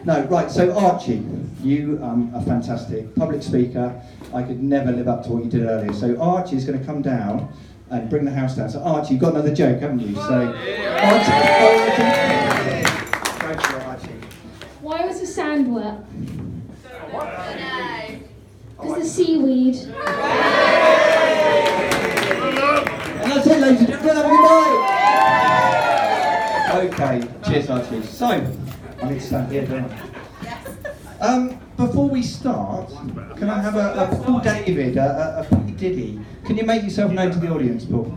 No, right, so Archie, you are fantastic. Public speaker. I could never live up to what you did earlier. So Archie is going to come down and bring the house down. So Archie, you've got another joke, haven't you? So Archie. Go for it, Archie. Why was the sand wet? What? Because the seaweed. And that's it, ladies and gentlemen. Have a good night. Okay, cheers, Archie. So, I need to stand here, don't I? Before we start, can I have a Paul David, a P. Diddy? Can you make yourself known to the audience, Paul?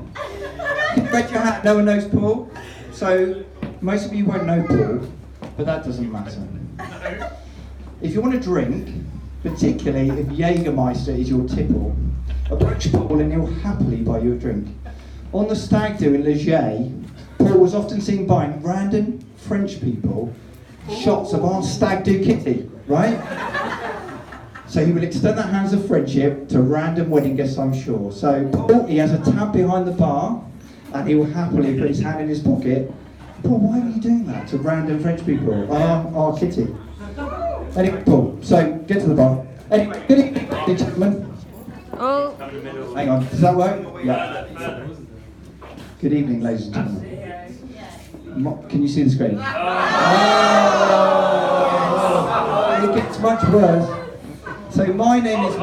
Raise your hand. No one knows Paul? So, most of you won't know Paul, but that doesn't matter. If you want to drink, particularly if Jägermeister is your tipple, approach Paul and he'll happily buy you a drink. On the stag do in Lou&Gem, Paul was often seen buying random French people shots of our stag do kitty, right? So he will extend the hands of friendship to random wedding guests, I'm sure. So Paul, he has a tab behind the bar and he will happily put his hand in his pocket. Paul, why were you doing that to random French people? Our kitty. Anyway, Paul, so get to the bar. Anyway, good evening, gentlemen. Oh. Hang on, does that work? Yeah. Good evening, ladies and gentlemen. Can you see the screen? Oh, it gets much worse. So my name is...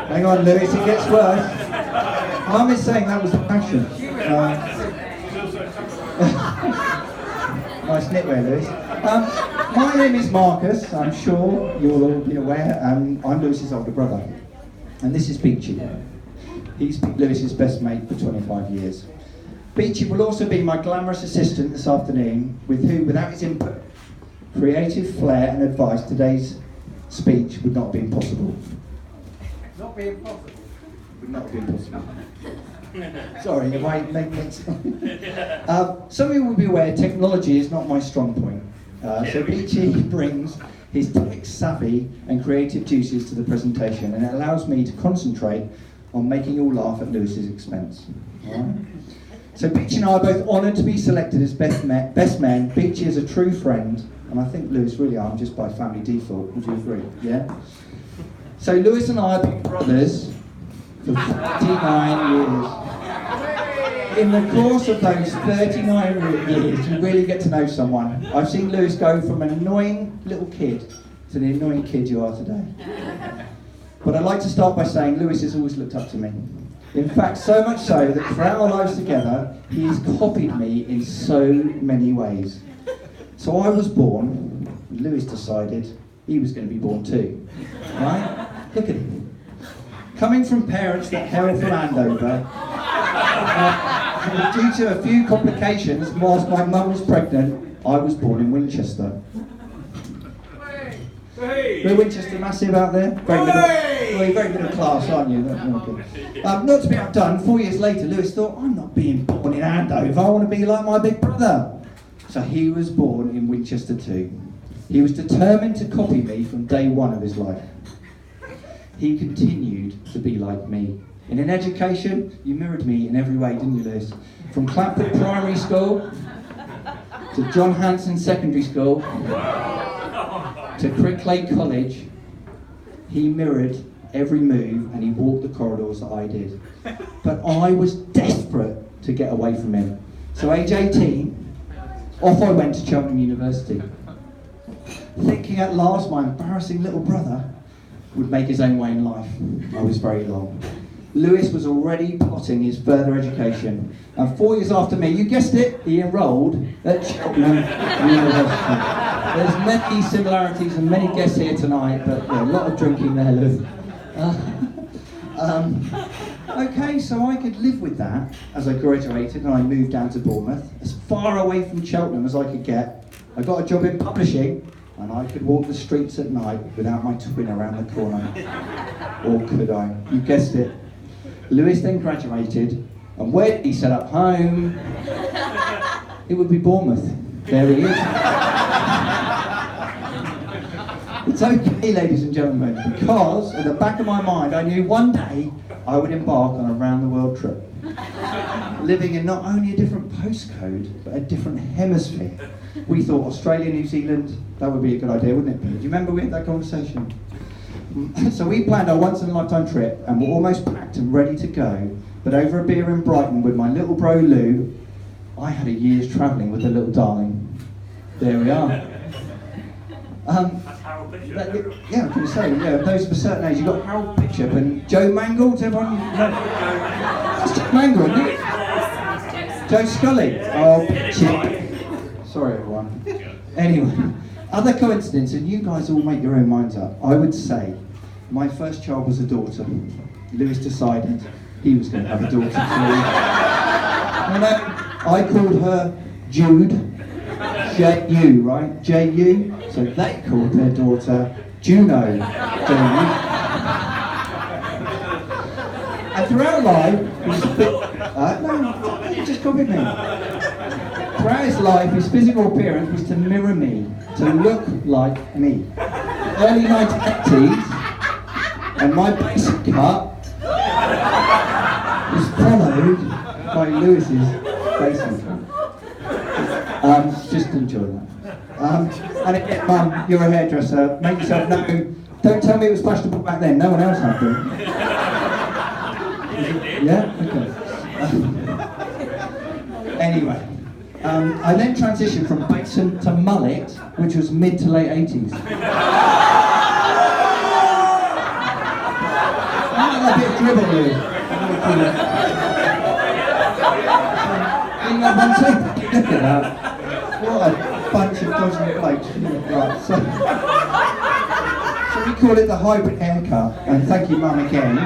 Hang on, Lewis, it gets worse. Mum is saying that was the passion. Nice knitwear, Lewis. My name is Marcus. I'm sure you'll all be aware. I'm Lewis's older brother. And this is Beachy. He's Lewis's best mate for 25 years. Beachy will also be my glamorous assistant this afternoon, with who, without his input, creative flair and advice, today's speech would not have been possible. Not being possible. Would not have been possible. Sorry, if I make sense. Some of you will be aware technology is not my strong point. So Beachy brings his tech savvy and creative juices to the presentation, and it allows me to concentrate on making you all laugh at Lewis's expense. All right? So Beachy and I are both honoured to be selected as best men. Beachy is a true friend, and I think Lewis really are, just by family default. Would you agree? Yeah? So Lewis and I have been brothers for 39 years. In the course of those 39 years, you really get to know someone. I've seen Lewis go from an annoying little kid to the annoying kid you are today. But I'd like to start by saying Lewis has always looked up to me. In fact, so much so that throughout our lives together, he's copied me in so many ways. So I was born, and Lewis decided he was going to be born too. Right? Look at him. Coming from parents that hail from Andover, due to a few complications whilst my mum was pregnant, I was born in Winchester. Hey. Winchester massive out there? Very middle class, aren't you? Not to be outdone, 4 years later, Lewis thought, I'm not being born in Andover, I want to be like my big brother. So he was born in Winchester too. He was determined to copy me from day one of his life. He continued to be like me. In an education, you mirrored me in every way, didn't you, Lewis? From Clapford Primary School, to John Hanson Secondary School, to Cricklade College, he mirrored every move and he walked the corridors that I did. But I was desperate to get away from him. So age 18, off I went to Cheltenham University, thinking at last my embarrassing little brother would make his own way in life. I was very long. Lewis was already plotting his further education, and 4 years after me, you guessed it, he enrolled at Cheltenham University. There's many similarities and many guests here tonight, but yeah, a lot of drinking there, Lou. Okay, so I could live with that as I graduated and I moved down to Bournemouth, as far away from Cheltenham as I could get. I got a job in publishing, and I could walk the streets at night without my twin around the corner. Or could I? You guessed it. Lewis then graduated, and where did he set up home? It would be Bournemouth. There he is. It's okay, ladies and gentlemen, because at the back of my mind I knew one day I would embark on a round-the-world trip. living in not only a different postcode, but a different hemisphere. We thought Australia, New Zealand, that would be a good idea, wouldn't it? Do you remember we had that conversation? So we planned our once-in-a-lifetime trip, and we're almost packed and ready to go. But over a beer in Brighton with my little bro Lou, I had a year's travelling with the little darling. There we are. That's Harold Bishop. Yeah, I was going to say, yeah, those of a certain age, you've got Harold Bishop and Joe Mangles, everyone? That's Joe Mangles, isn't it? Joe Scully. Oh, chip. Sorry, everyone. Anyway, other coincidence, and you guys all make your own minds up. I would say my first child was a daughter. Lewis decided he was going to have a daughter too. And I called her Jude. J-U, right? J-U. So they called their daughter Juno. J-U. And throughout life, no, you just copied me. Throughout his life, his physical appearance was to mirror me, to look like me. Early 1980s, and my basic cut was followed by Lewis's basic cut. Just enjoy that. And again, Mum, you're a hairdresser. Make yourself known. Don't tell me it was fashionable back then. No one else had them. Yeah? Okay. Anyway, I then transitioned from basin to mullet, which was mid to late 80s. A bit of dribble here. Look at that. What a bunch of dodgy blokes. Right, so we call it the hybrid haircut, and thank you, Mum, again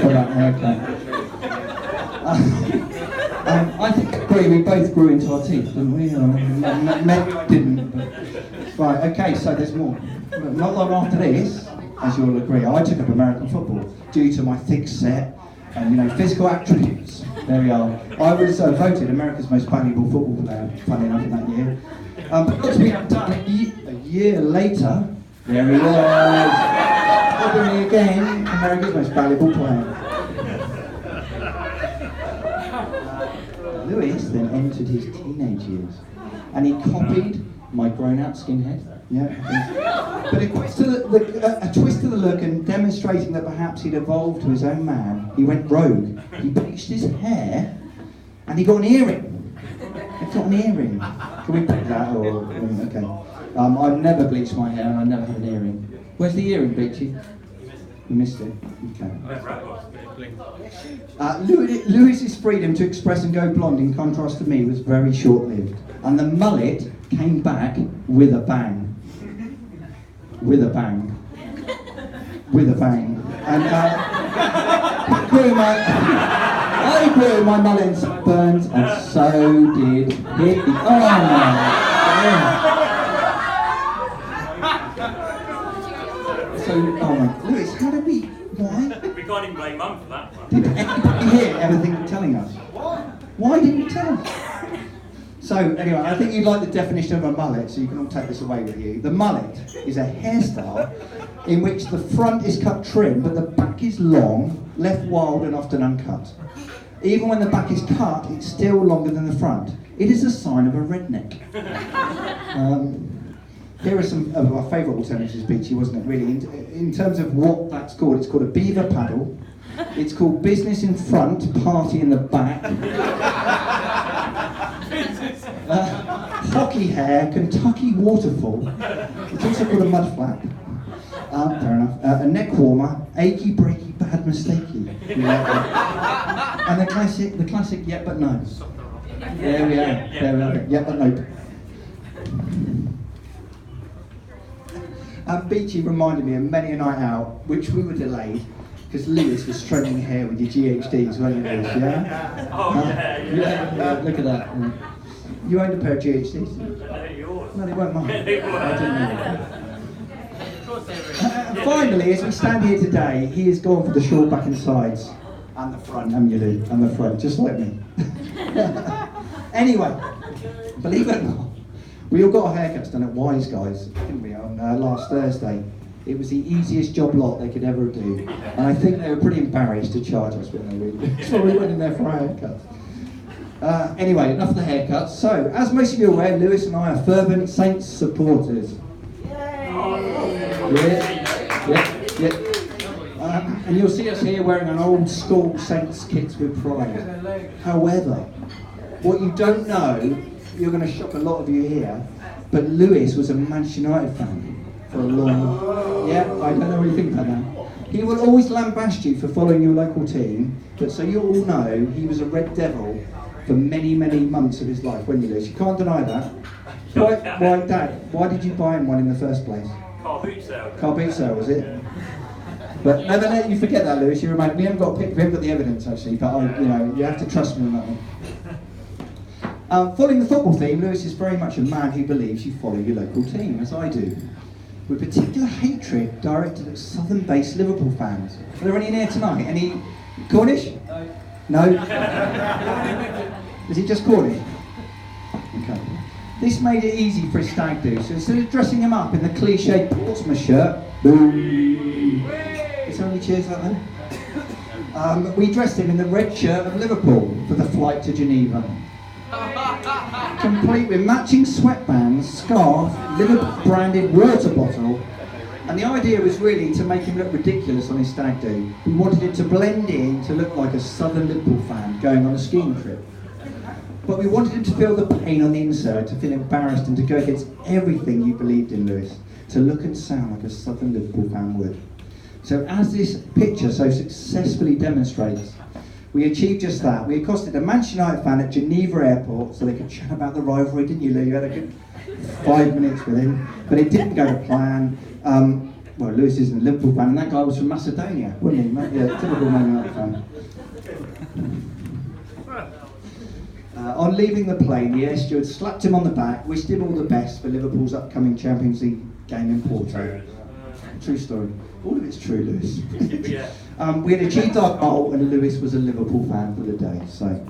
for that haircut. I think we both grew into our teeth, didn't we? Maybe I didn't. But... Right, okay, so there's more. Not long after this, as you'll agree, I took up American football due to my thick set and physical attributes. There we are. I was voted America's most valuable football player, funny enough, in that year. But not to be outdone, a year later, there he was. Probably again, America's most valuable player. Lewis then entered his teenage years, and he copied my grown-out skinhead. Yeah, but a twist to the look and demonstrating that perhaps he'd evolved to his own man, he went rogue. He bleached his hair, and he got an earring. He got an earring. Can we put that? Or okay. I've never bleached my hair, and I never had an earring. Where's the earring, Beachy? You missed it. Okay. Lewis's freedom to express and go blonde, in contrast to me, was very short-lived, and the mullet came back with a bang. With a bang. With a bang. And I grew my mullet burns, and so did he. Oh my God. So, Lewis, how did we, why? We can't even blame Mum for that one. Did anybody hear everything you're telling us? Why didn't you tell us? So, anyway, I think you'd like the definition of a mullet, so you can all take this away with you. The mullet is a hairstyle in which the front is cut trim, but the back is long, left wild and often uncut. Even when the back is cut, it's still longer than the front. It is a sign of a redneck. Here are some of our favourite alternatives, Beachy, wasn't it, really? In terms of what that's called, it's called a beaver paddle. It's called business in front, party in the back. Hockey hair, Kentucky waterfall. It's also called a mud flap. Fair enough. A neck warmer, achy, breaky, bad, mistakey. And the classic, yep but no. There we are. Yep but no. Beachy reminded me of many a night out, which we were delayed, because Lewis was straightening hair with your GHDs, weren't you, Lewis? Yeah? Oh, Yeah, look at that. You owned a pair of GHDs? No, they weren't mine. I didn't know. Finally, as we stand here today, he has gone for the short back and sides. And the front, haven't you, Lou? And the front, just like me. Anyway, believe it or not, we all got our haircuts done at Wise Guys, didn't we, on last Thursday. It was the easiest job lot they could ever do. And I think they were pretty embarrassed to charge us when they really did. So we went in there for our haircuts. Anyway, enough of the haircuts. So, as most of you are aware, Lewis and I are fervent Saints supporters. Yeah. And you'll see us here wearing an old school Saints kit with pride. However, what you don't know, you're going to shock a lot of you here, but Lewis was a Manchester United fan for a long... Yeah, I don't know what you think about that. He will always lambaste you for following your local team, but so you all know, he was a Red Devil for many, many months of his life, weren't you, Lewis? You can't deny that. Why, Dad, why did you buy him one in the first place? Car boot sale. Car boot sale, was it? But never let you forget that, Lewis. You remind me. We haven't got a pic, we haven't got the evidence actually, but you have to trust me on that one. Following the football theme, Lewis is very much a man who believes you follow your local team, as I do, with particular hatred directed at southern-based Liverpool fans. Are there any in here tonight? Any Cornish? No. Is it just Cornish? Okay. This made it easy for his stag do. So instead of dressing him up in the cliched Portsmouth shirt, boom. Is there any cheers out there? We dressed him in the red shirt of Liverpool for the flight to Geneva. Complete with matching sweatbands, scarf, Liverpool branded water bottle. And the idea was really to make him look ridiculous on his stag do. We wanted him to blend in to look like a southern Liverpool fan going on a skiing trip. But we wanted him to feel the pain on the inside, to feel embarrassed and to go against everything you believed in, Lewis. To look and sound like a southern Liverpool fan would. So as this picture so successfully demonstrates, we achieved just that. We accosted a Manchester United fan at Geneva Airport so they could chat about the rivalry, didn't you, Lou? You had a good 5 minutes with him, but it didn't go to plan. Well, Lewis isn't a Liverpool fan, and that guy was from Macedonia, wasn't he? Yeah, typical Man United fan. On leaving the plane, the air steward slapped him on the back, wished him all the best for Liverpool's upcoming Champions League game in Porto. True story. All of it's true, Lewis. We had achieved our goal, and Lewis was a Liverpool fan for the day. So,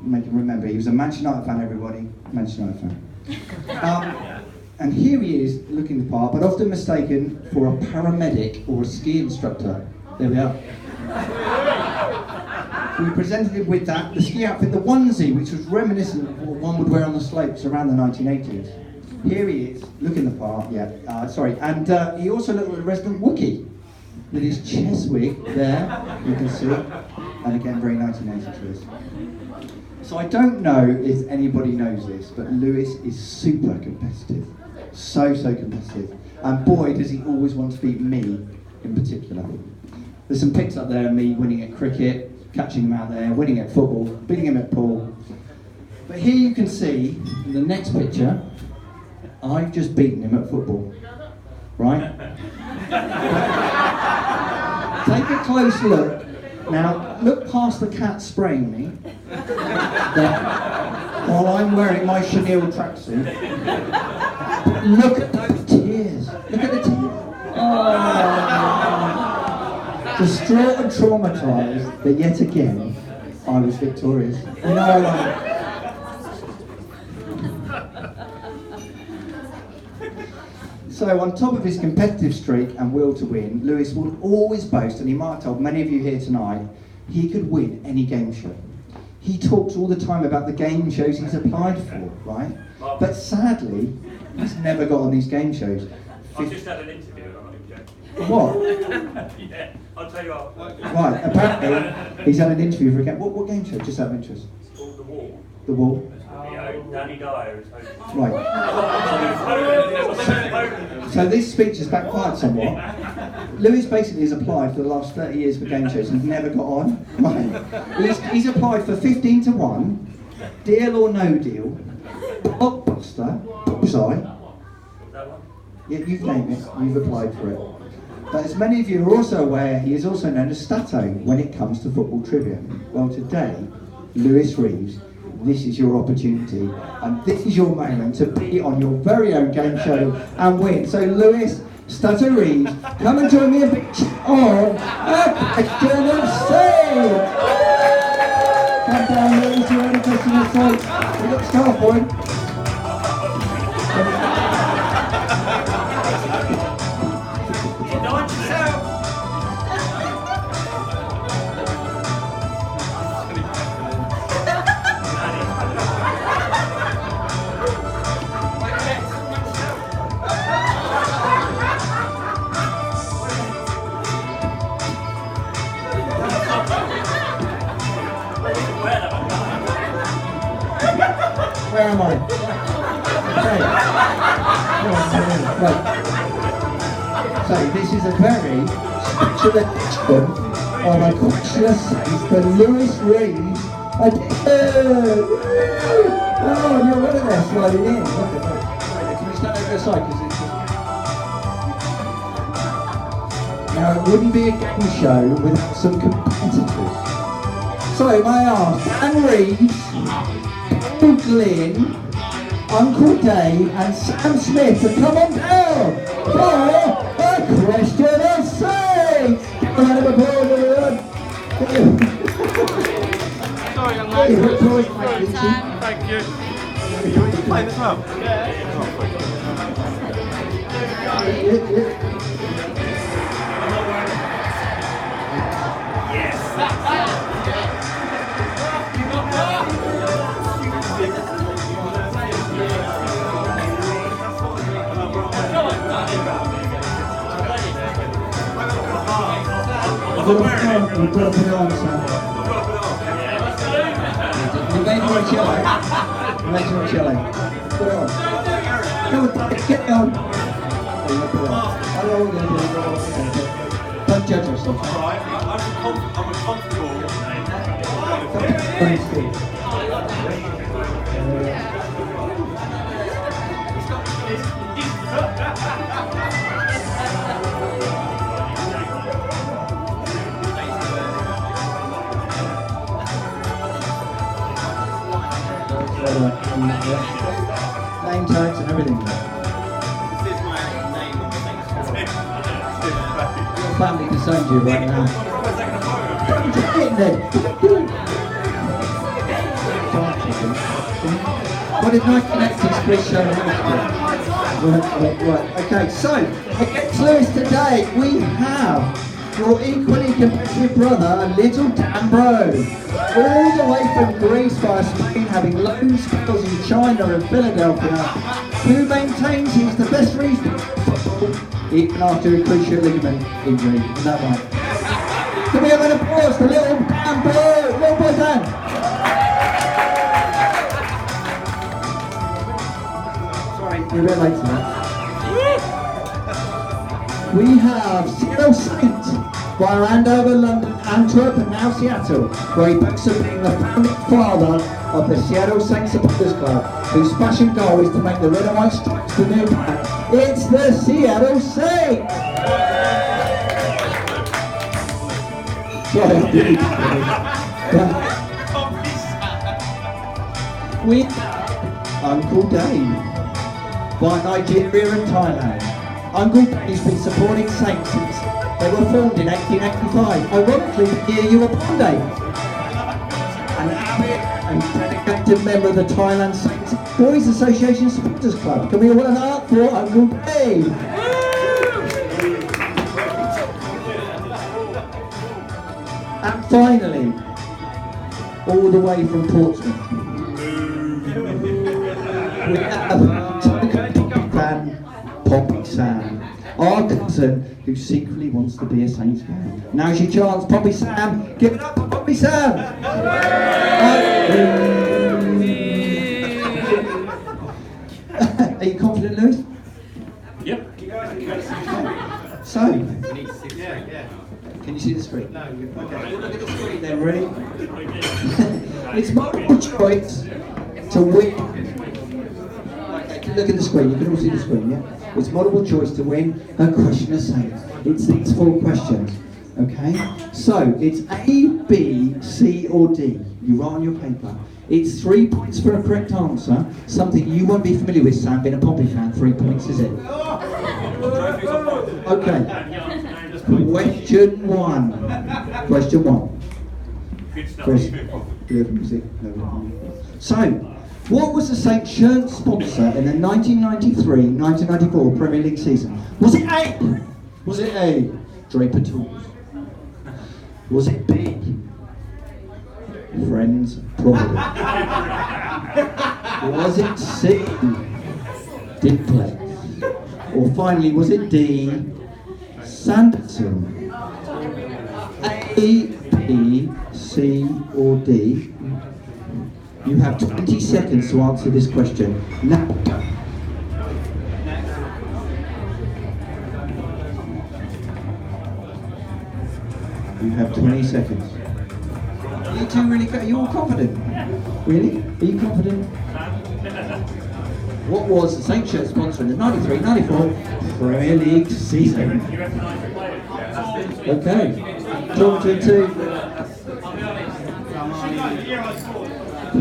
make him remember, he was a Manchester United fan, everybody. Manchester United fan. And here he is, looking the part, but often mistaken for a paramedic or a ski instructor. There we are. We presented him with that, the ski outfit, the onesie, which was reminiscent of what one would wear on the slopes around the 1980s. Here he is, looking the part, and he also looked like a resident Wookiee, with his chest wig there, you can see, and again, very 1980s twist. So I don't know if anybody knows this, but Lewis is super competitive, so competitive, and boy does he always want to beat me in particular. There's some pics up there of me winning at cricket, catching him out there, winning at football, beating him at pool. But here you can see, in the next picture, I've just beaten him at football, right? Take a close look. Now, look past the cat spraying me, while I'm wearing my chenille tracksuit. Look at those tears. Look at the tears. Oh. Distraught and traumatised, but yet again, I was victorious. No. So on top of his competitive streak and will to win, Lewis would always boast, and he might have told many of you here tonight, he could win any game show. He talks all the time about the game shows he's applied for, right? But sadly, he's never got on these game shows. I've just had an interview, I'm not even joking. What? Yeah, I'll tell you what. Right, apparently he's had an interview for a game. What game show? Just out of interest. It's called The Wall. The Wall? Danny Dyer is hosting. Right. So this speech has backfired somewhat. Lewis basically has applied for the last 30 years for game shows and never got on. Right. He's applied for 15 to 1, Deal or No Deal, Blockbuster, Bullseye. That one? Yeah, you've named it, you've applied for it. But as many of you are also aware, he is also known as Stato when it comes to football trivia. Well, today, Lewis Reeves, this is your opportunity, and this is your moment to be on your very own game show and win. So Lewis, Stato Reeves, come and join me a bit on A Question of Sage. Come down, Lewis, you're on A Question of Sage. We've got the scarf for him. Right. So this is a very special edition of a Christmas Saints, the Lewis Reeves edition. Oh, you're right there sliding in. Look at that. Can we stand over the side? Now, it wouldn't be a game show without some competitors. So, may I ask, Dan Reeves, Paul Glynn, Uncle Dave, and Sam Smith to come on down for a question of Saints! Give a round of applause, everyone! Sorry, young Hey, man. what toys, mate? Thank you. You playing as well? You've got to put it on, Sam. You made me a cello. You made me a cello. Put it on. Come on, get it on. Oh, you put it on. I don't know what we're going to do. Don't judge yourself. Alright, I'm comfortable. Thanks, Steve. Name tags and everything. This is my name on the thing. Your family disowned you right now. Don't do it then. What did 1980s please show me? Right. Okay, so against Lewis today we have your equally competitive brother, Little Dan Bro. All the way from Greece via Spain, having loan spells in China and Philadelphia, who maintains he's the best reason football even after a cruciate ligament injury. Is that right? Can we have an applause for Little Dan Bro? Little boy Dan. Sorry, you're a bit late to that. We have Seattle Saints via Andover, London, Antwerp, and now Seattle, where he boasts of being the founding father of the Seattle Saints Supporters Club, whose passion goal is to make the red and white stripes the new brand. It's the Seattle Saints! Sorry, we have Uncle Dave via Nigeria and Thailand. Uncle Dave's been supporting Saints since they were formed in 1885, ironically the year you were born, Dave. An avid and dedicated member of the Thailand Saints Boys Association Supporters Club. Can we all have an art for Uncle Dave? And finally, all the way from Portsmouth, we have fan Poppy Sam, our cousin who secretly wants to be a Saints fan. Now's your chance, Poppy Sam. Give it up for Poppy Sam. Are you confident, Lewis? Yep. So, can you see the screen? No. Okay, look at the screen then, ready? It's multiple choice to win. Okay, look at the screen, you can all see the screen, yeah? It's multiple choice to win a question of Saints. It's these 4 questions, okay? So, it's A, B, C or D. You write on your paper. It's 3 points for a correct answer, something you won't be familiar with, Sam, being a Poppy fan. 3 points, is it? Okay. Question 1. Question 1. Chris, do you have music? No. So, what was the Saints shirt sponsor in the 1993-1994 Premier League season? Was it A? Was it A? Draper Tools? Was it B? Friends, probably. Was it C? Diplex? Or finally, was it D? Sanderson? A, B, C or D? You have 20 seconds to answer this question. Now, You have 20 seconds. Are you two really, are you all confident? Really? Are you confident? What was the Saints shirt sponsor in the 93-94 Premier League season? Okay. Talk to two.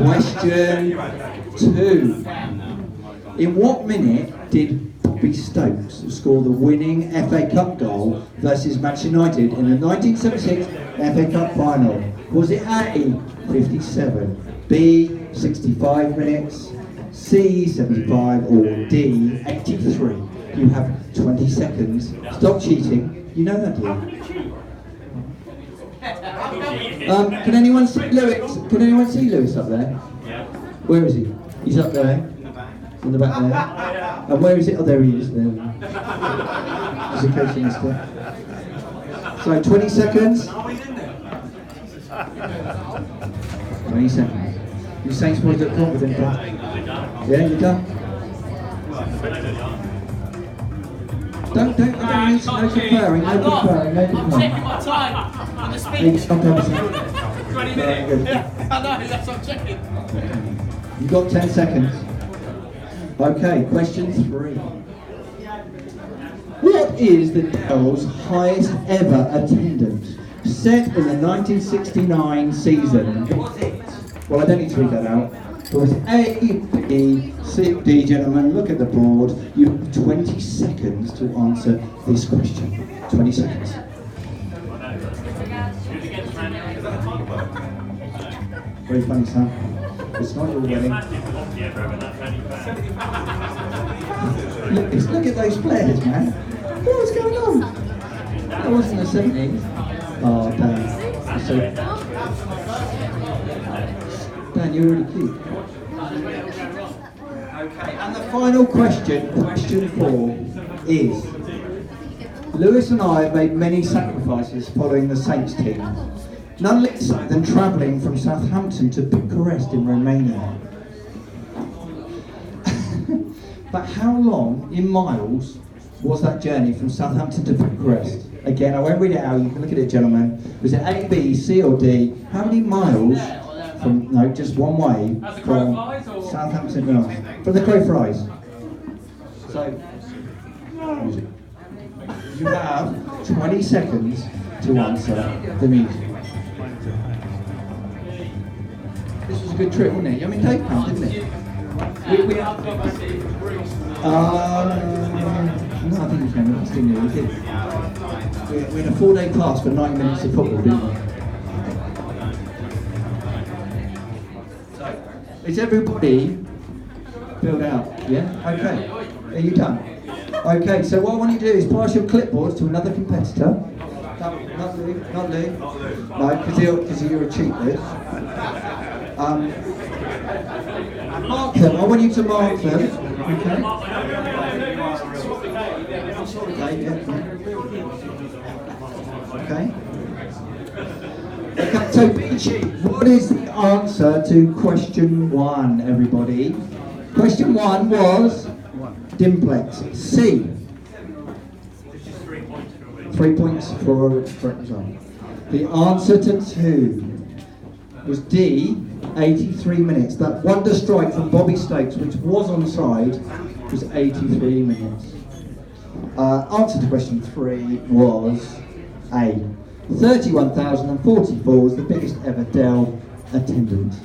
Question 2. In what minute did Bobby Stokes score the winning FA Cup goal versus Manchester United in the 1976 FA Cup final? Was it A, 57, B, 65 minutes, C, 75, or D, 83? You have 20 seconds. Stop cheating. You know that, do you? Can anyone see Lewis? Can anyone see Lewis up there? Where is he? He's up there. In the back there. And where is it? Oh, there he is. There. Just in case you missed it. So 20 seconds. 20 seconds. You Saints boys look confident, huh? Yeah, you done? Don't, no conferring, no conferring, no conferring. I'm checking my time on the speech. 20 minutes. Yeah, I know, that's what I'm checking. You've got 10 seconds. Okay, question 3. What is the Dell's highest ever attendance set in the 1969 season? Well, I don't need to read that out. It was A, B, C, or D, gentlemen. Look at the board. You have 20 seconds to answer this question. 20 seconds. Very funny, Sam. It's not your wedding. Look at those players, man. What's going on? That wasn't the 70s. Oh, Dan. Dan, you're really cute. Okay, and the final question, question 4, is Lewis and I have made many sacrifices following the Saints team. None less so than travelling from Southampton to Bucharest in Romania. But how long in miles was that journey from Southampton to Bucharest? Again, I won't read it out, you can look at it, gentlemen. Was it A, B, C or D? How many miles from, no, just one way from Southampton, no, from the Crow Fries. So, you have 20 seconds to answer the music. This was a good trip, wasn't it? I mean, Dave came, didn't it? No, I think he came, didn't he? We had a 4-day class for 90 minutes of football, didn't we? Is everybody filled out? Yeah? Okay. Are you done? Okay, so what I want you to do is pass your clipboards to another competitor. Not Lou. No, because you're a cheat, Lou. Mark them. I want you to mark them. Okay? Okay. Okay, so Beachy, what is the answer to question 1, everybody? Question 1 was Dimplex. C. 3 points for example. The answer to 2 was D, 83 minutes. That wonder strike from Bobby Stokes, which was onside, was 83 minutes. Answer to question 3 was A. 31,044 was the biggest ever Dell attendance.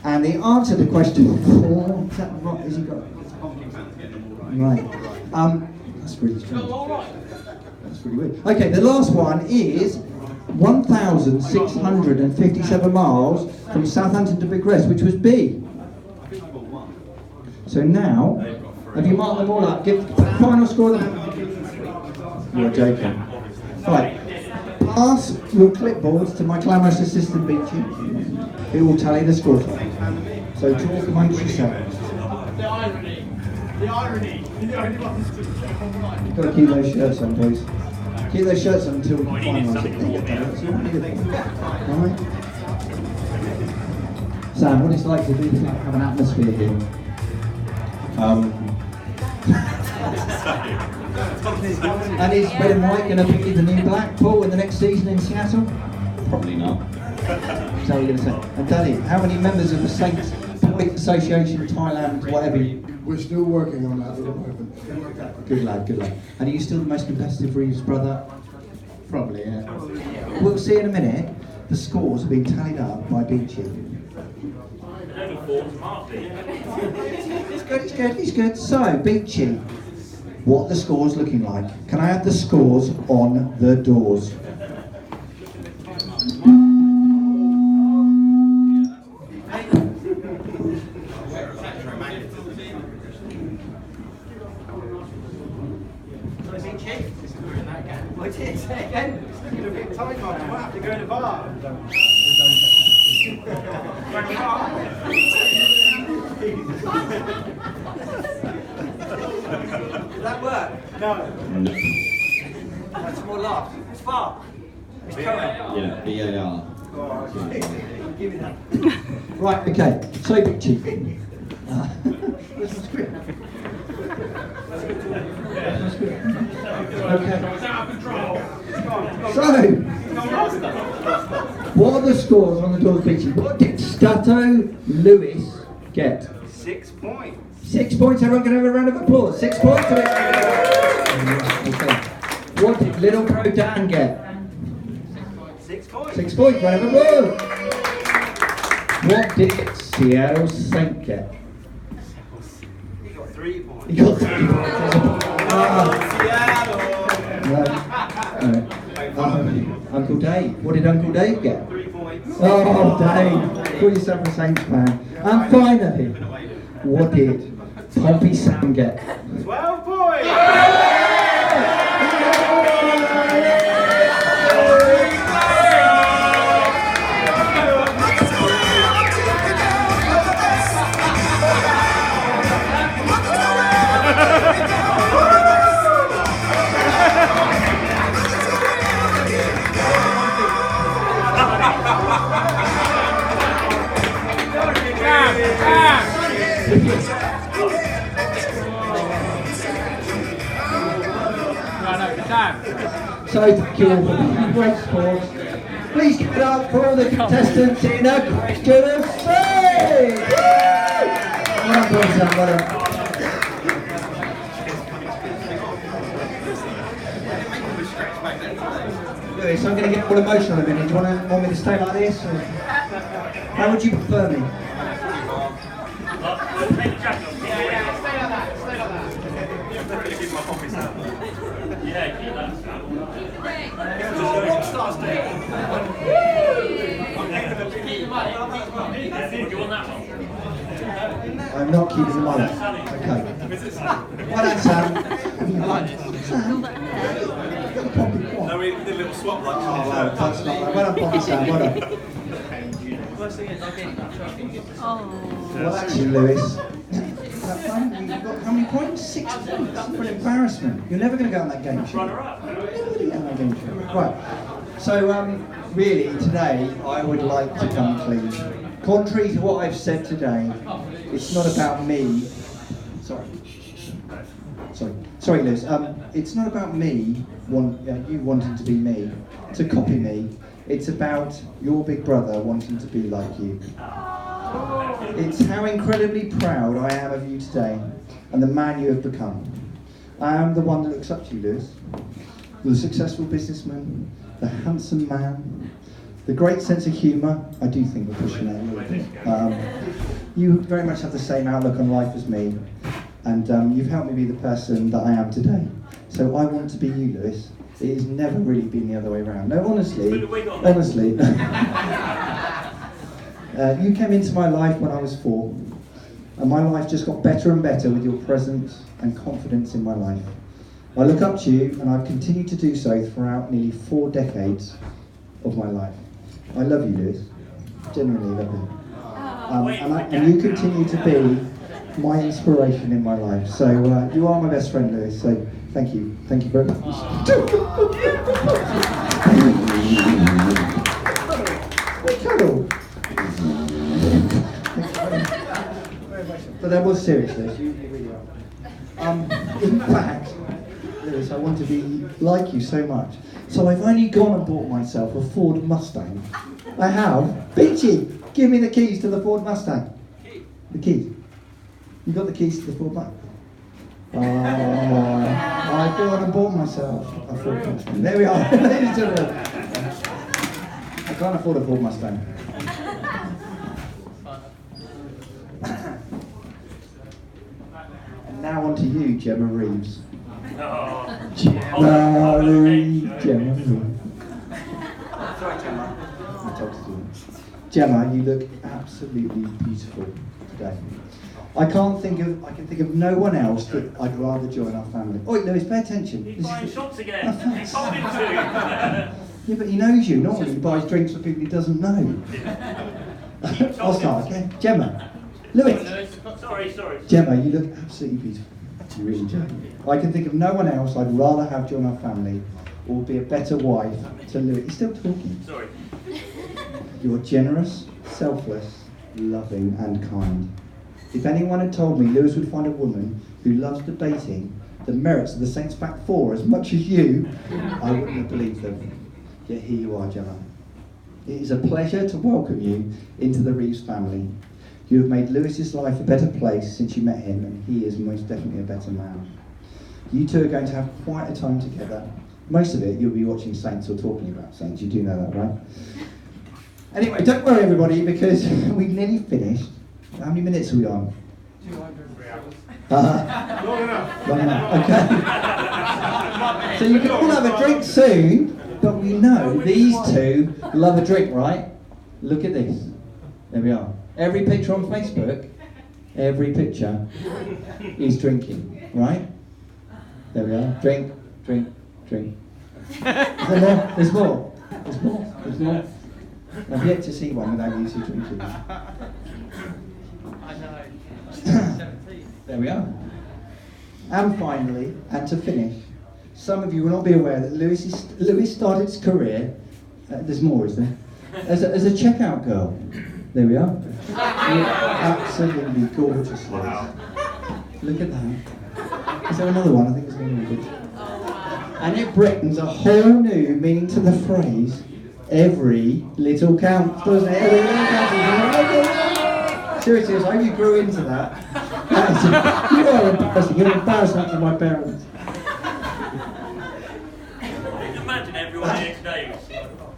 And the answer to question 4, is that right? Has he got? Right. That's really strange. That's pretty weird. Okay, the last one is 1,657 miles from Southampton to Bucharest, which was B. So now, have you marked them all up? Give the final score. You're joking. Right. Pass your clipboards to my clamorous assistant, Beachy. Who will tally the score for you. So talk amongst yourselves. The irony. The irony. The only one's You've got to keep those shirts on, please. Keep those shirts on until we can finalise it. Alright? Sam, what it's like to have an atmosphere here? And is Red and White going to be the new Blackpool in the next season in Seattle? Probably not. Is that what you're going to say? And Daddy, how many members of the Saints Point Association, Thailand, whatever? We're still working on that at the moment. Good lad, good lad. And are you still the most competitive Reeves brother? Probably, yeah. We'll see in a minute. The scores have been tallied up by Beachy. There's only 4 to mark there. He's good. So, Beachy, what are the scores looking like? Can I have the scores on the doors? What's it say again? It's looking a bit tight, Mark. You might have to go in the bar. Does that work? No. That's more laughs. It's far. It's coming. Yeah, BAR. Give me that. Right, okay. So, Beachy. Where's my script? Okay. So, what are the scores on the doors, Beachy? What did Stato Lewis get? 6 points. 6 points. Everyone can have a round of applause. 6 points. Okay. What did Little Pro Dan get? 6 points. 6 points. Round of applause. What did Seattle Saint get? He got 3 points. He got 3 points. Uncle Dave. What did Uncle Dave get? 3 points. Oh, Dave. Call yourself a Saints fan. And finally, what did Pompey Sam get? 12 points. So thank you all for being great sports. Please give it up for all the contestants in a question of faith. Well done, boys, well done. Lewis, I'm going to get all emotional in a minute. Do you want me to stay like this? Or? How would you prefer me? Take the jacket off. Stay like that. Yeah, keep that. Do you want that one? I'm not keeping the mullet. Okay. Well done, Sam. No, we did a little swap like Oh, well, that's not right. Well done, Poppy Sam. Well done. Well, actually, Lewis. How many points? 6 points. For an embarrassment. You're never going to go on that game show. Runner up. You're never going to go on that game show. Right. So, really, today I would like to come clean. Contrary to what I've said today, it's not about me. Sorry, Lewis. It's not about me, you wanting to be me, to copy me. It's about your big brother wanting to be like you. It's how incredibly proud I am of you today and the man you have become. I am the one that looks up to you, Lewis. The successful businessman, the handsome man, the great sense of humour. I do think we're pushing it a little bit. You very much have the same outlook on life as me, and you've helped me be the person that I am today. So I want to be you, Lewis. It has never really been the other way around. No, honestly. You came into my life when I was 4, and my life just got better and better with your presence and confidence in my life. I look up to you, and I've continued to do so throughout nearly 4 decades of my life. I love you, Lewis. Genuinely love you. And you continue to be my inspiration in my life. So you are my best friend, Lewis. So thank you. Thank you very much. Cuddle. But that was serious, Lewis. You really are. In fact, Lewis, I want to be like you so much. So I've only gone and bought myself a Ford Mustang. I have. Peachy, give me the keys to the Ford Mustang. The keys. You got the keys to the Ford Mustang? Oh, I've gone and bought myself a Ford Mustang. There we are. Ladies and gentlemen. I can't afford a Ford Mustang. And now on to you, Gemma Reeves. Gemma Reeves. Gemma Reeves. Sorry, Gemma. I told you. Gemma, you look absolutely beautiful today. I can think of no one else that I'd rather join our family. Oi, Lewis, pay attention. He's buying shots again. He's told him to. Yeah, but he knows you. Normally he buys drinks for people he doesn't know. I'll start, okay? Gemma. Lewis. Sorry. Gemma, you look absolutely beautiful. You really do. I can think of no one else I'd rather have join our family or be a better wife to Lewis. He's still talking. Sorry. You're generous, selfless, loving and kind. If anyone had told me Lewis would find a woman who loves debating the merits of the Saints back four as much as you, I wouldn't have believed them. Yet here you are, Gemma. It is a pleasure to welcome you into the Reeves family. You have made Lewis's life a better place since you met him, and he is most definitely a better man. You two are going to have quite a time together. Most of it you'll be watching Saints or talking about Saints. You do know that, right? Anyway, don't worry everybody, because we've nearly finished. How many minutes are we on? 203 hours. Long enough. Okay. So you can all have a drink soon, but we know these two love a drink, right? Look at this. There we are. Every picture on Facebook, every picture is drinking, right? There we are. Drink. Is there more? There's more. I've yet to see one without you two drinking. I know. There we are. And finally, and to finish, some of you will not be aware that Lewis started his career, there's more, is there? As a checkout girl. There we are. Absolutely gorgeous, Lewis. Look at that. Is there another one? I think there's one more. And it brings a whole new meaning to the phrase, every little counts, doesn't it? Every little counts. Seriously, I hope you grew into that. You are embarrassing. You're embarrassing to my parents. Imagine everyone here today.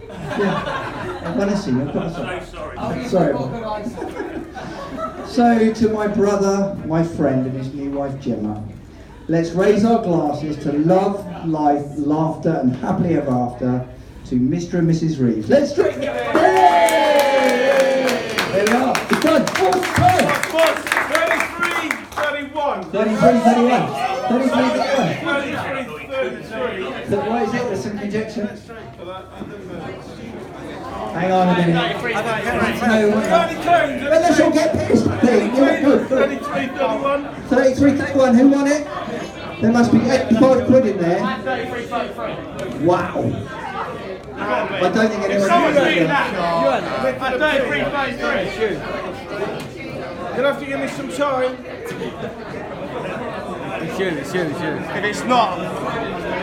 Yeah. Honestly, I've got I'm so sorry. Sorry. So, to my brother, my friend, and his new wife Gemma, let's raise our glasses to love, life, laughter, and happily ever after to Mr. and Mrs. Reeves. Let's drink! Yay! There we are. It's done. Boss, 33, 31. 33, 31. 33, 31. 33. So what is it? There's some conjecture. Hang on a minute. No, let's all get pissed. 33, 31. 33, 31. Who won it? There must be 85 quid in there. Wow. I don't think anyone Someone's knows beating that. that. 33, 33. You'll have to give me some time. It's you. If it's not,